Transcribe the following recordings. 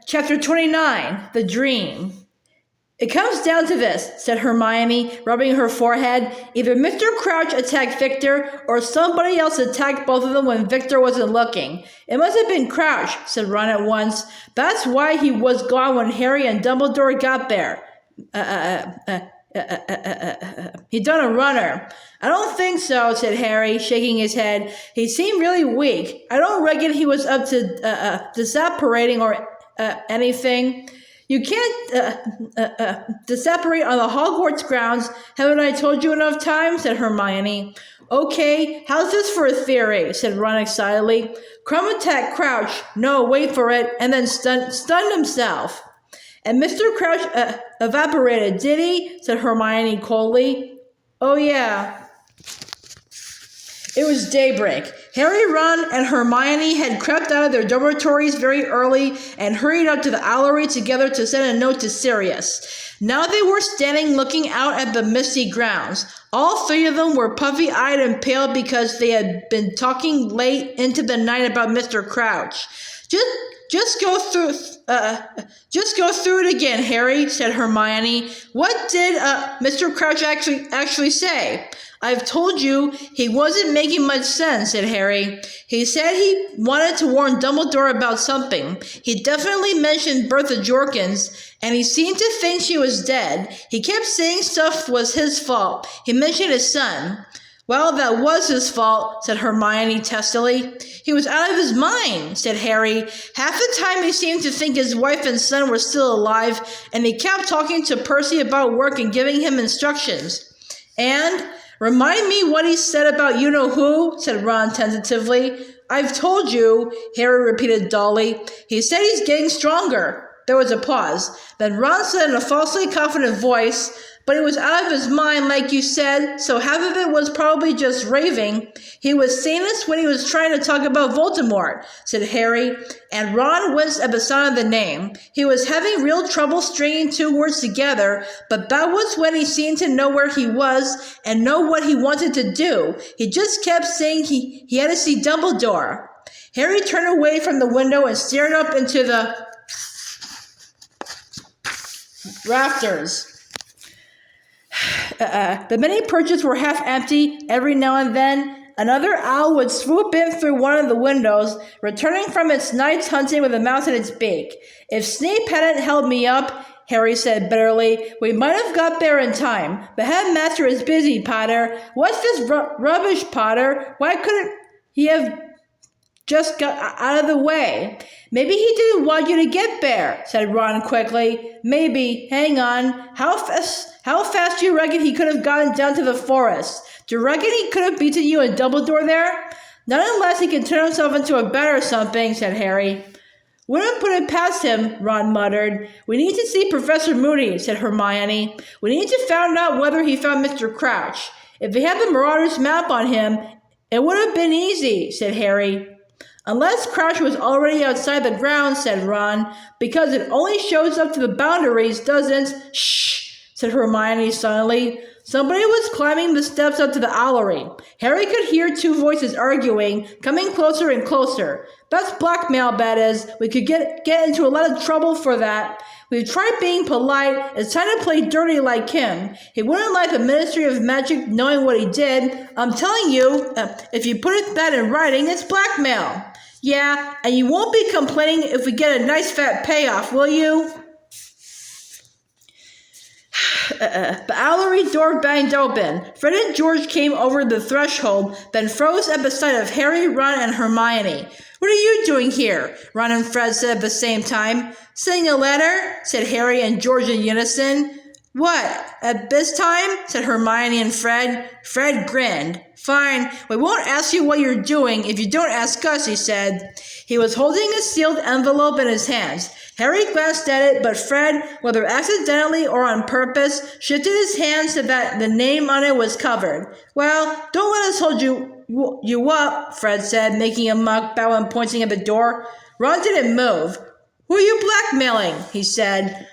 Chapter 29, The Dream. It comes down to this, said Hermione, rubbing her forehead. Either Mr. Crouch attacked Victor, or somebody else attacked both of them when Victor wasn't looking. It must have been Crouch, said Ron at once. That's why he was gone when Harry and Dumbledore got there. He done a runner. I don't think so, said Harry, shaking his head. He seemed really weak. I don't reckon he was up to disapparating or anything. You can't disapparate on the Hogwarts grounds. Haven't I told you enough times? Said Hermione. Okay, how's this for a theory? Said Ron excitedly. Crumb attacked Crouch. No, wait for it. And then stunned himself. And Mr. Crouch evaporated, did he? Said Hermione coldly. Oh, yeah. It was daybreak. Harry, Ron, and Hermione had crept out of their dormitories very early and hurried up to the Owlery together to send a note to Sirius. Now they were standing looking out at the misty grounds. All three of them were puffy-eyed and pale because they had been talking late into the night about Mr. Crouch. Just go through it again, Harry, said Hermione. What did Mr. Crouch actually say? I've told you he wasn't making much sense, said Harry. He said he wanted to warn Dumbledore about something. He definitely mentioned Bertha Jorkins, and he seemed to think she was dead. He kept saying stuff was his fault. He mentioned his son. Well, that was his fault, said Hermione testily. He was out of his mind, said Harry. Half the time he seemed to think his wife and son were still alive, and he kept talking to Percy about work and giving him instructions. And, remind me what he said about you-know-who, said Ron tentatively. I've told you, Harry repeated dully. He said he's getting stronger. There was a pause. Then Ron said in a falsely confident voice, but he was out of his mind, like you said, so half of it was probably just raving. He was sanest when he was trying to talk about Voldemort, said Harry, and Ron winced at the sound of the name. He was having real trouble stringing two words together, but that was when he seemed to know where he was and know what he wanted to do. He just kept saying he had to see Dumbledore. Harry turned away from the window and stared up into the rafters. The many perches were half empty. Every now and then, another owl would swoop in through one of the windows, returning from its night's hunting with a mouse in its beak. If Snape hadn't held me up, Harry said bitterly, we might have got there in time. The headmaster is busy, Potter. What's this rubbish, Potter? Why couldn't he have just got out of the way? Maybe he didn't want you to get there, said Ron quickly. Maybe. Hang on. How fast do you reckon he could have gotten down to the forest? Do you reckon he could have beaten you and Dumbledore there? Not unless he can turn himself into a bat or something, said Harry. Wouldn't put it past him, Ron muttered. We need to see Professor Moody, said Hermione. We need to find out whether he found Mr. Crouch. If he had the Marauder's map on him, it would have been easy, said Harry. Unless Crouch was already outside the grounds, said Ron, because it only shows up to the boundaries, doesn't... Shh, said Hermione suddenly. Somebody was climbing the steps up to the Owlery. Harry could hear two voices arguing, coming closer and closer. That's blackmail, that is. We could get into a lot of trouble for that. We've tried being polite. It's time to play dirty like him. He wouldn't like the Ministry of Magic knowing what he did. I'm telling you, if you put that in writing, it's blackmail. Yeah, and you won't be complaining if we get a nice fat payoff, will you? The Owlery door banged open. Fred and George came over the threshold, then froze at the sight of Harry, Ron, and Hermione. What are you doing here? Ron and Fred said at the same time. Sending a letter? Said Harry and George in unison. What? At this time? Said Hermione and Fred. Fred grinned. Fine, we won't ask you what you're doing if you don't ask us, he said. He was holding a sealed envelope in his hands. Harry glanced at it, but Fred, whether accidentally or on purpose, shifted his hand so that the name on it was covered. Well, don't let us hold you up, Fred said, making a mock bow and pointing at the door. Ron didn't move. Who are you blackmailing? He said.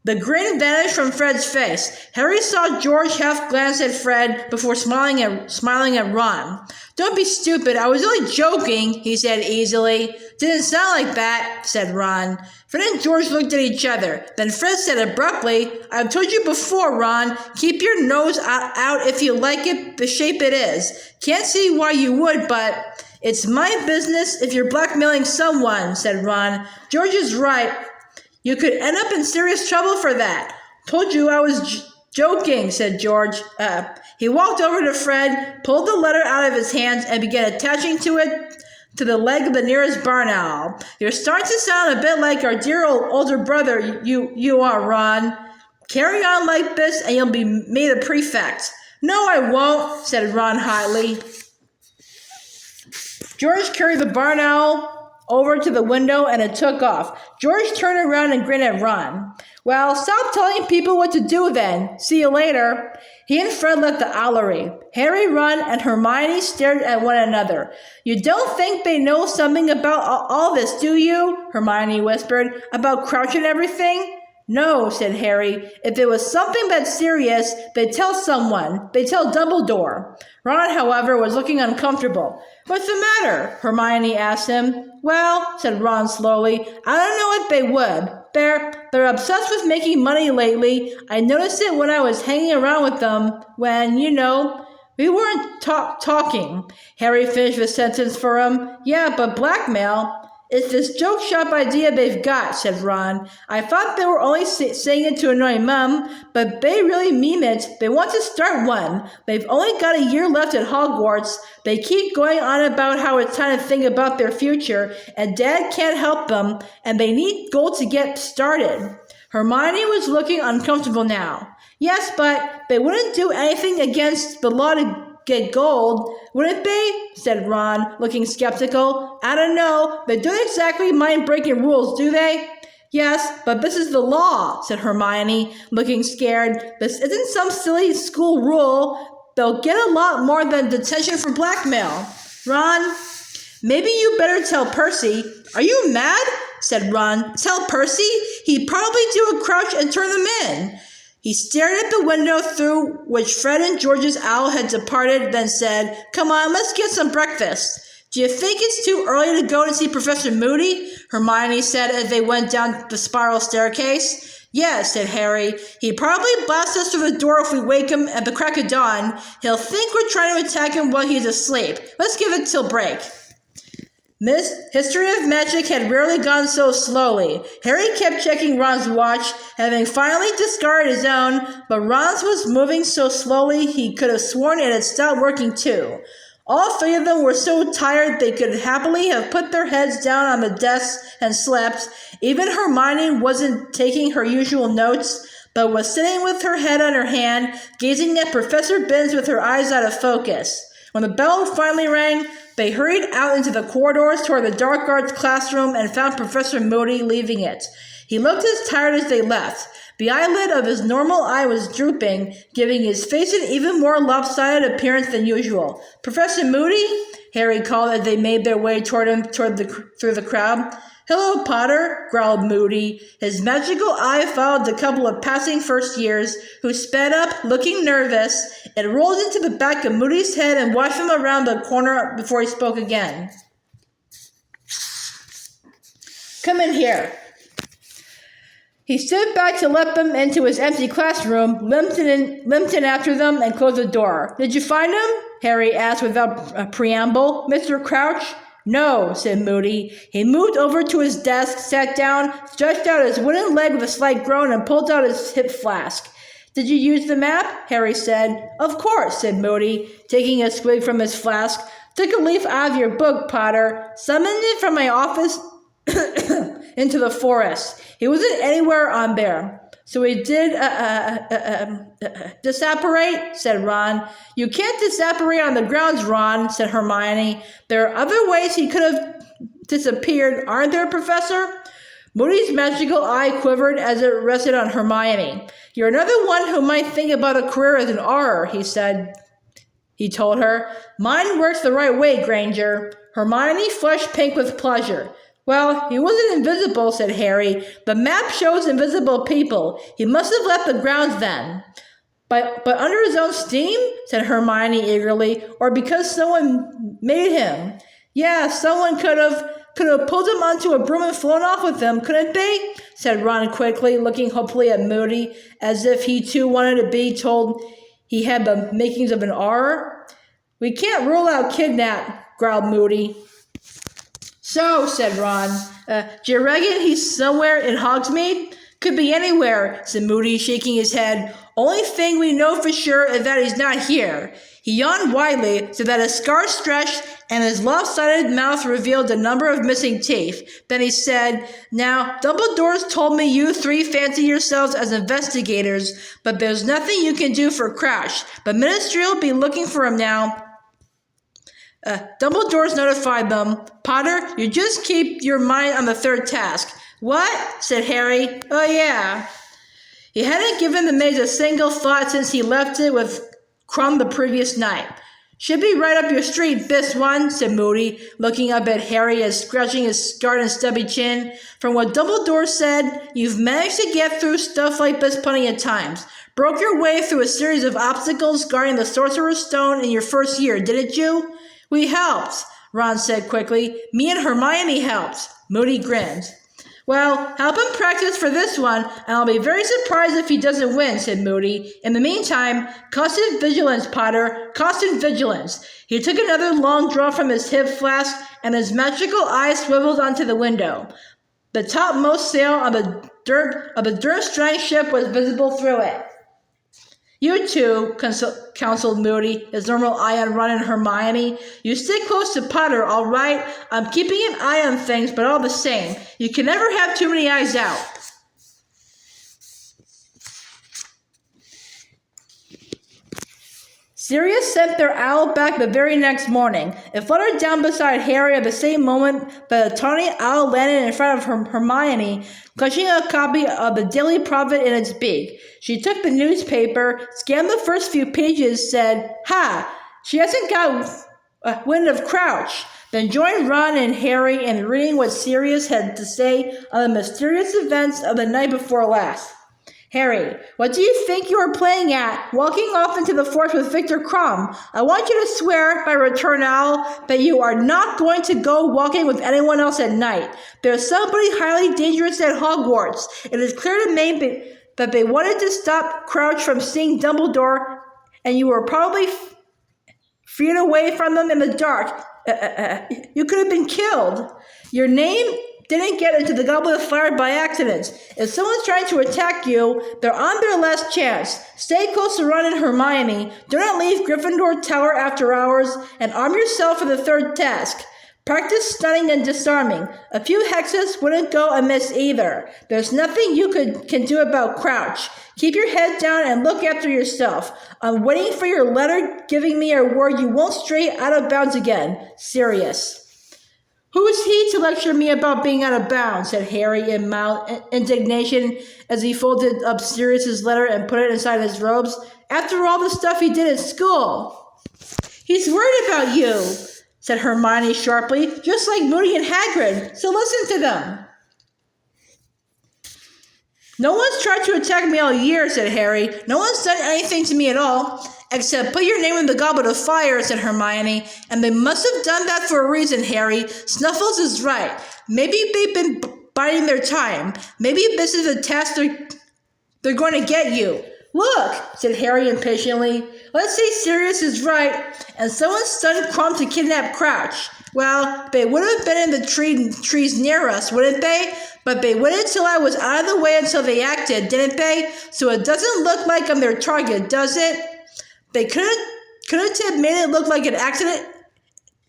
The grin vanished from Fred's face. Harry saw George half glance at Fred before smiling at Ron. Don't be stupid. I was only joking, he said easily. Didn't sound like that, said Ron. Fred and George looked at each other. Then Fred said abruptly, I've told you before, Ron, keep your nose out if you like it the shape it is. Can't see why you would, but it's my business if you're blackmailing someone, said Ron. George is right. You could end up in serious trouble for that. Told you I was joking, said George. He walked over to Fred, pulled the letter out of his hands, and began attaching to it to the leg of the nearest barn owl. You're starting to sound a bit like our dear old older brother, you are, Ron. Carry on like this, and you'll be made a prefect. No, I won't, said Ron hotly. George carried the barn owl over to the window, and it took off. George turned around and grinned at Ron. Well, stop telling people what to do then. See you later. He and Fred left the owlery. Harry, Ron, and Hermione stared at one another. You don't think they know something about all this, do you? Hermione whispered. About Crouch and everything? No, said Harry. If it was something that serious, they'd tell someone. They'd tell Dumbledore. Ron, however, was looking uncomfortable. What's the matter? Hermione asked him. Well, said Ron slowly, I don't know if they would. They're obsessed with making money lately. I noticed it when I was hanging around with them when, we weren't talking. Harry finished the sentence for him. Yeah, but blackmail. It's this joke shop idea they've got, said Ron. I thought they were only saying it to annoy Mum, but they really mean it. They want to start one. They've only got a year left at Hogwarts. They keep going on about how it's time to think about their future, and Dad can't help them, and they need gold to get started. Hermione was looking uncomfortable now. Yes, but they wouldn't do anything against the law to get gold, wouldn't they? Said Ron, looking skeptical. I don't know. They don't exactly mind breaking rules, do they? Yes, but this is the law, said Hermione, looking scared. This isn't some silly school rule. They'll get a lot more than detention for blackmail. Ron, maybe you better tell Percy. Are you mad? Said Ron. Tell Percy? He'd probably do a crouch and turn them in. He stared at the window through which Fred and George's owl had departed, then said, Come on, let's get some breakfast. Do you think it's too early to go to see Professor Moody? Hermione said as they went down the spiral staircase. Yes, said Harry. He'd probably blast us through the door if we wake him at the crack of dawn. He'll think we're trying to attack him while he's asleep. Let's give it till break. History of Magic had rarely gone so slowly. Harry kept checking Ron's watch, having finally discarded his own, but Ron's was moving so slowly he could have sworn it had stopped working too. All three of them were so tired they could happily have put their heads down on the desk and slept. Even Hermione wasn't taking her usual notes, but was sitting with her head on her hand, gazing at Professor Binns with her eyes out of focus. When the bell finally rang, they hurried out into the corridors toward the dark arts classroom and found Professor Moody leaving it. He looked as tired as they left. The eyelid of his normal eye was drooping, giving his face an even more lopsided appearance than usual. Professor Moody? Harry called as they made their way toward him through the crowd. Hello, Potter, growled Moody. His magical eye followed the couple of passing first years, who sped up, looking nervous. It rolled into the back of Moody's head and watched him around the corner before he spoke again. Come in here. He stood back to let them into his empty classroom, limped in after them, and closed the door. Did you find him? Harry asked without a preamble. Mr. Crouch? No, said Moody. He moved over to his desk, sat down, stretched out his wooden leg with a slight groan, and pulled out his hip flask. Did you use the map? Harry said. Of course, said Moody, taking a swig from his flask. Took a leaf out of your book, Potter. Summoned it from my office into the forest. He wasn't anywhere on there. So he did disapparate, said Ron. You can't disapparate on the grounds, Ron, said Hermione. There are other ways he could have disappeared, aren't there, Professor? Moody's magical eye quivered as it rested on Hermione. You're another one who might think about a career as an Auror, he told her. Mine works the right way, Granger. Hermione flushed pink with pleasure. Well, he wasn't invisible, said Harry. The map shows invisible people. He must have left the grounds then. But under his own steam, said Hermione eagerly, or because someone made him. Yeah, someone could have. could have pulled him onto a broom and flown off with him, couldn't they? Said Ron quickly, looking hopefully at Moody, as if he too wanted to be told he had the makings of an R. We can't rule out kidnap, growled Moody. So, said Ron, do you reckon he's somewhere in Hogsmeade? Could be anywhere, said Moody, shaking his head. Only thing we know for sure is that he's not here. He yawned widely so that his scar stretched and his lopsided mouth revealed a number of missing teeth. Then he said, Now, Dumbledore's told me you three fancy yourselves as investigators, but there's nothing you can do for Crouch. But Ministry will be looking for him now. Dumbledore's notified them. Potter, you just keep your mind on the third task. What? Said Harry. Oh, yeah. He hadn't given the maze a single thought since he left it with Crumb the previous night. Should be right up your street, this one, said Moody, looking up at Harry as scratching his scarred and stubby chin. From what Dumbledore said, you've managed to get through stuff like this plenty of times. Broke your way through a series of obstacles guarding the Sorcerer's Stone in your first year, didn't you? We helped, Ron said quickly. Me and Hermione helped. Moody grinned. Well, help him practice for this one, and I'll be very surprised if he doesn't win, said Moody. In the meantime, constant vigilance, Potter, constant vigilance. He took another long draw from his hip flask, and his magical eyes swiveled onto the window. The topmost sail of the Durmstrang ship was visible through it. You two, counseled Moody, his normal eye on Ron and Hermione. You stick close to Potter, all right? I'm keeping an eye on things, but all the same, you can never have too many eyes out. Sirius sent their owl back the very next morning. It fluttered down beside Harry at the same moment that a tawny owl landed in front of Hermione, clutching a copy of the Daily Prophet in its beak. She took the newspaper, scanned the first few pages, said, Ha! She hasn't got wind of Crouch. Then joined Ron and Harry in reading what Sirius had to say on the mysterious events of the night before last. Harry, what do you think you are playing at, walking off into the forest with Victor Crumb? I want you to swear, by Return Owl, that you are not going to go walking with anyone else at night. There's somebody highly dangerous at Hogwarts. It is clear to me that they wanted to stop Crouch from seeing Dumbledore, and you were probably freed away from them in the dark. You could have been killed. Your name didn't get into the Goblet of Fire by accident. If someone's trying to attack you, they're on their last chance. Stay close to Ron and Hermione. Do not leave Gryffindor Tower after hours, and arm yourself for the third task. Practice stunning and disarming. A few hexes wouldn't go amiss either. There's nothing you can do about Crouch. Keep your head down and look after yourself. I'm waiting for your letter giving me a word you won't stray out of bounds again. Sirius. Who is he to lecture me about being out of bounds? Said Harry in mild indignation as he folded up Sirius's letter and put it inside his robes. After all the stuff he did at school. He's worried about you, said Hermione sharply, just like Moody and Hagrid, so listen to them. No one's tried to attack me all year, said Harry. No one's done anything to me at all. Except put your name in the Goblet of Fire, said Hermione. And they must have done that for a reason, Harry. Snuffles is right. Maybe they've been biding their time. Maybe this is a test they're going to get you. Look, said Harry impatiently. Let's say Sirius is right, and someone stunned Crumb to kidnap Crouch. Well, they would have been in the trees near us, wouldn't they? But they waited till I was out of the way until they acted, didn't they? So it doesn't look like I'm their target, does it? They couldn't have made it look like an accident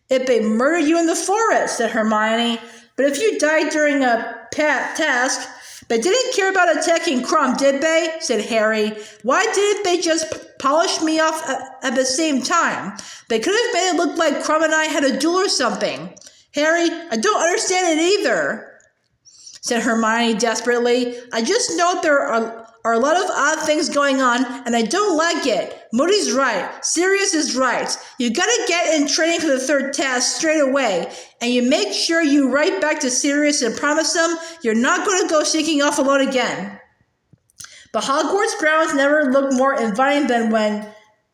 if they murdered you in the forest, said Hermione. But if you died during a task, they didn't care about attacking Crumb, did they? Said Harry. Why didn't they just polish me off at the same time? They could have made it look like Crumb and I had a duel or something. Harry, I don't understand it either, said Hermione desperately. I just know there are a lot of odd things going on, and I don't like it. Moody's right. Sirius is right. You gotta get in training for the third task straight away, and you make sure you write back to Sirius and promise him you're not going to go sneaking off alone again. The Hogwarts grounds never looked more inviting than when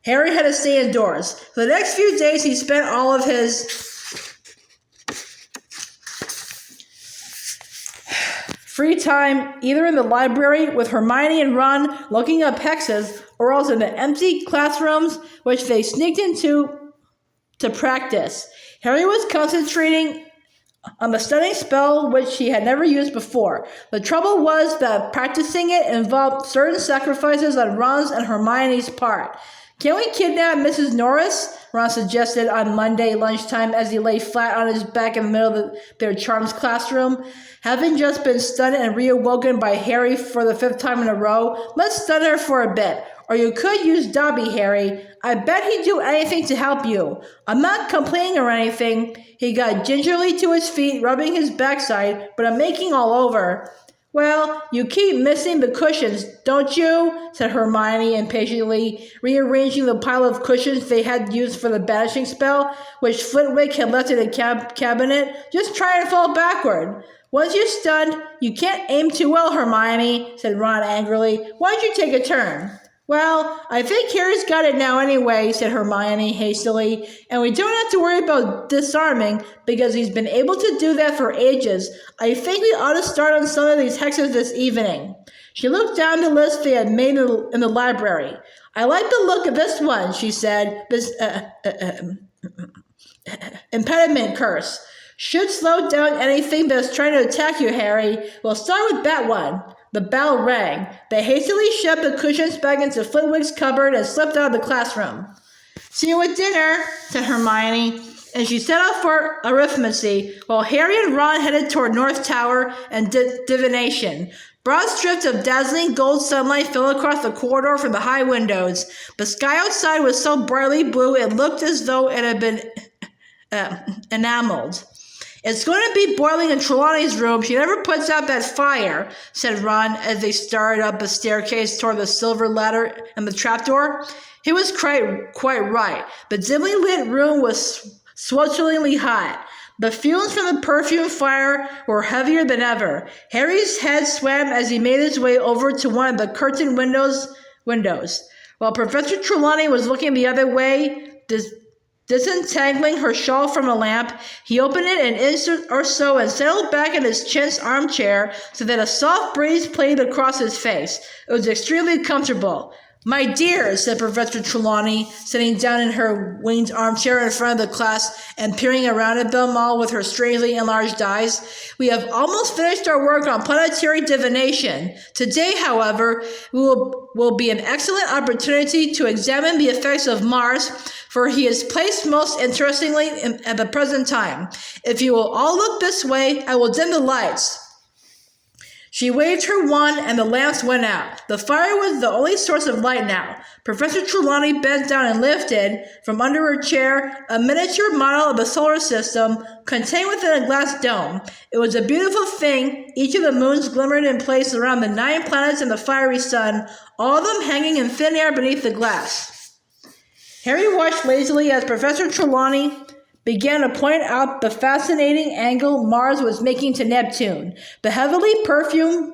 Harry had to stay indoors. For the next few days, he spent all of his free time either in the library with Hermione and Ron looking up hexes, or else in the empty classrooms which they sneaked into to practice. Harry was concentrating on the stunning spell which he had never used before. The trouble was that practicing it involved certain sacrifices on Ron's and Hermione's part. "Can't we kidnap Mrs. Norris?" Ron suggested on Monday lunchtime as he lay flat on his back in the middle of their charms classroom. Having just been stunned and reawoken by Harry for the 5th time in a row, "let's stun her for a bit. Or you could use Dobby, Harry. I bet he'd do anything to help you. I'm not complaining or anything." He got gingerly to his feet, rubbing his backside, "but I'm making all over." "Well, you keep missing the cushions, don't you?" said Hermione impatiently, rearranging the pile of cushions they had used for the banishing spell, which Flitwick had left in the cabinet. "Just try and fall backward." "Once you're stunned, you can't aim too well, Hermione," said Ron angrily. "Why don't you take a turn?" "Well, I think Harry's got it now anyway," said Hermione hastily, "and we don't have to worry about disarming, because he's been able to do that for ages. I think we ought to start on some of these hexes this evening." She looked down the list they had made in the library. "I like the look of this one," she said. "This impediment curse. Should slow down anything that's trying to attack you, Harry. We'll start with that one." The bell rang. They hastily shoved the cushions back into Flitwick's cupboard and slipped out of the classroom. "See you at dinner," said Hermione, and she set off for arithmancy, while Harry and Ron headed toward North Tower and divination. Broad strips of dazzling gold sunlight fell across the corridor from the high windows. The sky outside was so brightly blue it looked as though it had been enameled. "It's going to be boiling in Trelawney's room. She never puts out that fire," said Ron as they started up a staircase toward the silver ladder and the trapdoor. He was quite right. The dimly lit room was swelteringly hot. The fumes from the perfume fire were heavier than ever. Harry's head swam as he made his way over to one of the curtained windows. While Professor Trelawney was looking the other way, disentangling her shawl from a lamp, he opened it an instant or so and settled back in his chintz armchair so that a soft breeze played across his face. It was extremely comfortable. "My dear," said Professor Trelawney, sitting down in her winged armchair in front of the class and peering around at them all with her strangely enlarged eyes, "we have almost finished our work on planetary divination. Today, however, will be an excellent opportunity to examine the effects of Mars, for he is placed most interestingly at the present time. If you will all look this way, I will dim the lights." She waved her wand and the lamps went out. The fire was the only source of light now. Professor Trelawney bent down and lifted, from under her chair, a miniature model of the solar system contained within a glass dome. It was a beautiful thing. Each of the moons glimmered in place around the 9 planets and the fiery sun, all of them hanging in thin air beneath the glass. Harry watched lazily as Professor Trelawney began to point out the fascinating angle Mars was making to Neptune. The heavily perfumed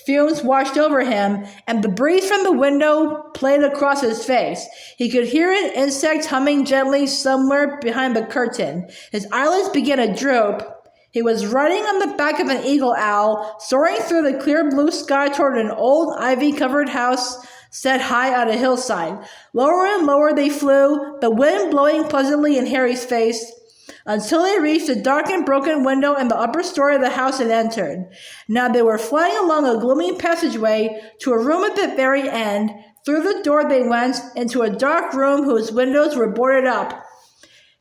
fumes washed over him, and the breeze from the window played across his face. He could hear an insect humming gently somewhere behind the curtain. His eyelids began to droop. He was riding on the back of an eagle owl, soaring through the clear blue sky toward an old ivy-covered house set high on a hillside. Lower and lower they flew, the wind blowing pleasantly in Harry's face, until they reached a dark and broken window in the upper story of the house and entered. Now they were flying along a gloomy passageway to a room at the very end. Through the door they went into a dark room whose windows were boarded up.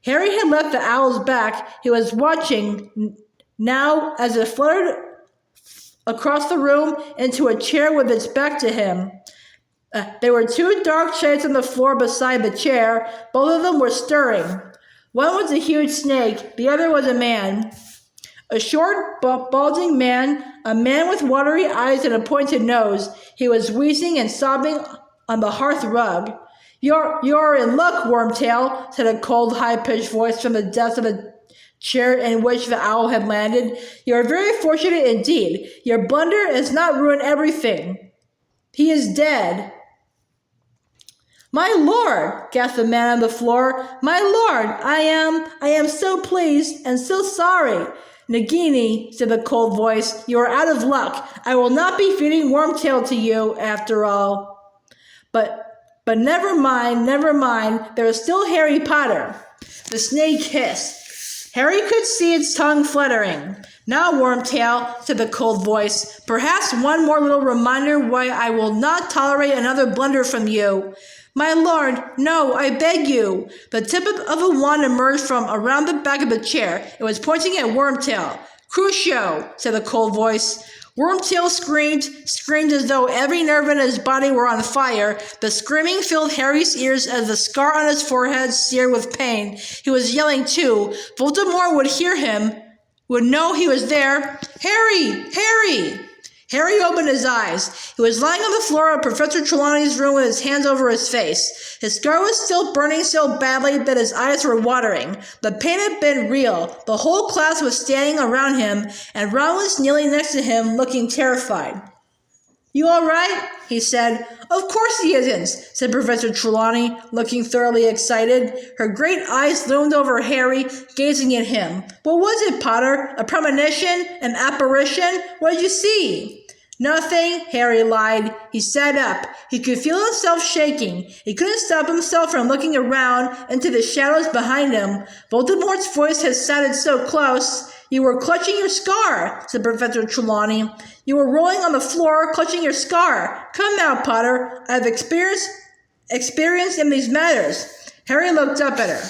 Harry had left the owl's back. He was watching now as it fluttered across the room into a chair with its back to him. There were 2 dark shades on the floor beside the chair. Both of them were stirring. One was a huge snake. The other was a man. A short, balding man, a man with watery eyes and a pointed nose. He was wheezing and sobbing on the hearth rug. You're in luck, Wormtail," said a cold, high-pitched voice from the depths of the chair in which the owl had landed. "You're very fortunate indeed. Your blunder has not ruined everything. He is dead." "My lord," gasped the man on the floor. "My lord, I am so pleased and so sorry." Nagini, said the cold voice, you are out of luck. I will not be feeding Wormtail to you, after all. But never mind, there is still Harry Potter. The snake hissed. Harry could see its tongue fluttering. Now, Wormtail, said the cold voice, perhaps one more little reminder why I will not tolerate another blunder from you. My lord, no, I beg you. The tip of a wand emerged from around the back of the chair. It was pointing at Wormtail. Crucio, said the cold voice. Wormtail screamed as though every nerve in his body were on fire. The screaming filled Harry's ears as the scar on his forehead seared with pain. He was yelling too. Voldemort would hear him, would know he was there. Harry! Harry! Harry opened his eyes. He was lying on the floor of Professor Trelawney's room with his hands over his face. His scar was still burning so badly that his eyes were watering. The pain had been real. The whole class was standing around him, and Ron was kneeling next to him, looking terrified. You all right? He said. Of course he isn't, said Professor Trelawney, looking thoroughly excited. Her great eyes loomed over Harry, gazing at him. What was it, Potter? A premonition? An apparition? What did you see? Nothing, Harry lied. He sat up. He could feel himself shaking. He couldn't stop himself from looking around into the shadows behind him. Voldemort's voice had sounded so close. You were clutching your scar, said Professor Trelawney. You were rolling on the floor, clutching your scar. Come now, Potter. I have experience in these matters. Harry looked up at her.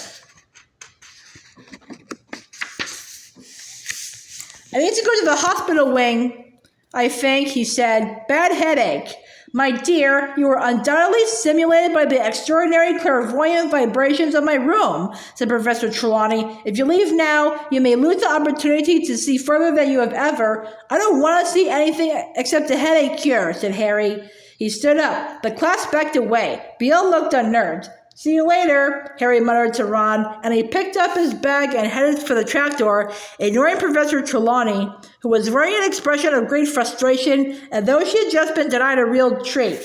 I need to go to the hospital wing, I think, he said. Bad headache. My dear, you were undoubtedly stimulated by the extraordinary clairvoyant vibrations of my room, said Professor Trelawney. If you leave now, you may lose the opportunity to see further than you have ever. I don't want to see anything except a headache cure, said Harry. He stood up. The class backed away. Beale looked unnerved. See you later, Harry muttered to Ron, and he picked up his bag and headed for the trapdoor, ignoring Professor Trelawney, who was wearing an expression of great frustration, as though she had just been denied a real treat.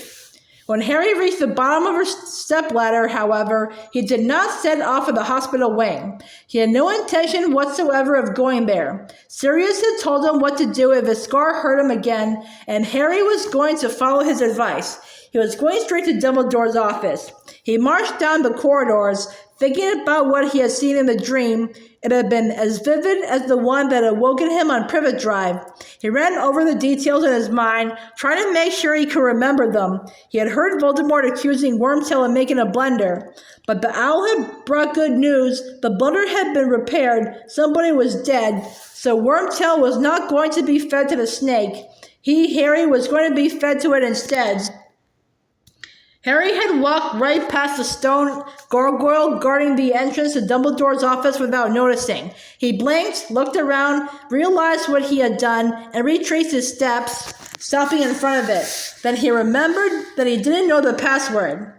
When Harry reached the bottom of her stepladder, however, he did not set off for the hospital wing. He had no intention whatsoever of going there. Sirius had told him what to do if his scar hurt him again, and Harry was going to follow his advice. He was going straight to Dumbledore's office. He marched down the corridors, thinking about what he had seen in the dream. It had been as vivid as the one that had woken him on Privet Drive. He ran over the details in his mind, trying to make sure he could remember them. He had heard Voldemort accusing Wormtail of making a blunder. But the owl had brought good news. The blunder had been repaired. Somebody was dead. So Wormtail was not going to be fed to the snake. Harry, was going to be fed to it instead. Harry had walked right past the stone gargoyle guarding the entrance to Dumbledore's office without noticing. He blinked, looked around, realized what he had done, and retraced his steps, stopping in front of it. Then he remembered that he didn't know the password.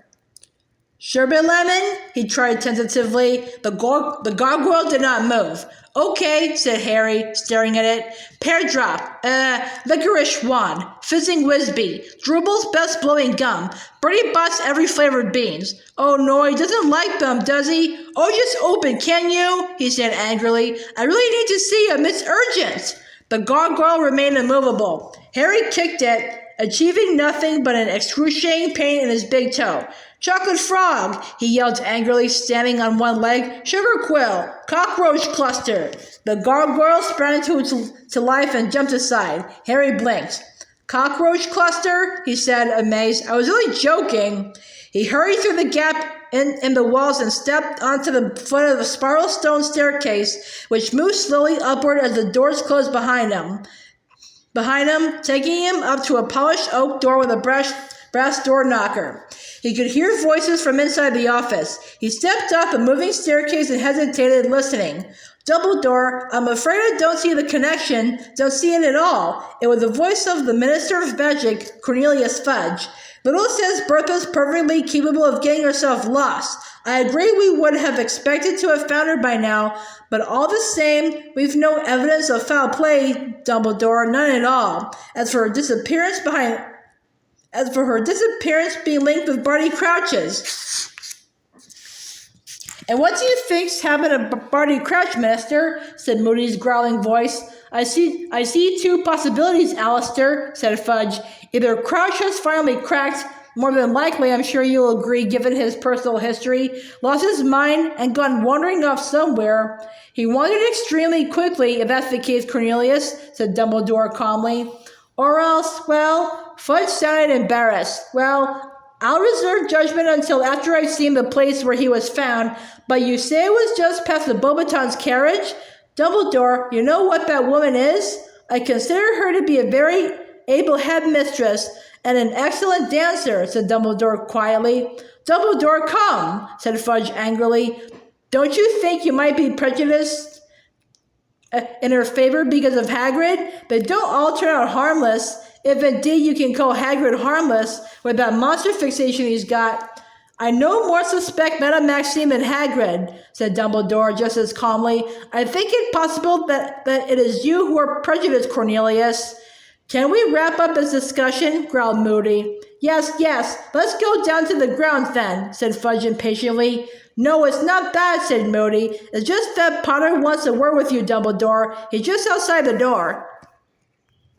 Sherbet lemon? He tried tentatively. The gargoyle did not move. Okay, said Harry, staring at it. Pear drop, licorice wand, fizzing Whizbee, Drooble's best blowing gum. Bertie Bott's every flavored beans. Oh no, he doesn't like them, does he? Oh, just open, can you? He said angrily. I really need to see him, it's urgent. The gargoyle remained immovable. Harry kicked it, achieving nothing but an excruciating pain in his big toe. Chocolate frog, he yelled angrily, standing on one leg. Sugar quill, cockroach cluster. The gargoyle sprang to life and jumped aside. Harry blinked. Cockroach cluster, he said, amazed. I was really joking. He hurried through the gap in the walls and stepped onto the foot of the spiral stone staircase, which moved slowly upward as the doors closed behind him, taking him up to a polished oak door with a brass door knocker. He could hear voices from inside the office. He stepped up a moving staircase and hesitated, listening. Dumbledore, I'm afraid I don't see the connection, don't see it at all. It was the voice of the Minister of Magic, Cornelius Fudge. Little says Bertha's perfectly capable of getting herself lost. I agree we would have expected to have found her by now, but all the same, we've no evidence of foul play, Dumbledore, none at all. As for her disappearance being linked with Barty Crouch's. And what do you think's happened to Barty Crouch, Minister? Said Moody's growling voice. I see two possibilities, Alistair, said Fudge. Either Crouch has finally cracked, more than likely, I'm sure you'll agree given his personal history, lost his mind and gone wandering off somewhere. He wandered extremely quickly, if that's the case, Cornelius, said Dumbledore calmly. Or else, well, Fudge sounded embarrassed. Well, I'll reserve judgment until after I've seen the place where he was found, but you say it was just past the Beauxbatons' carriage? Dumbledore, you know what that woman is? I consider her to be a very able headmistress and an excellent dancer, said Dumbledore quietly. Dumbledore, come, said Fudge angrily. Don't you think you might be prejudiced in her favor because of Hagrid? They don't all turn out harmless, if indeed you can call Hagrid harmless with that monster fixation he's got. I no more suspect Madame Maxime than Hagrid, said Dumbledore just as calmly. I think it possible that it is you who are prejudiced, Cornelius. Can we wrap up this discussion? Growled Moody. Yes, let's go down to the grounds then, said Fudge impatiently. No, it's not that, said Moody. It's just that Potter wants a word with you, Dumbledore. He's just outside the door.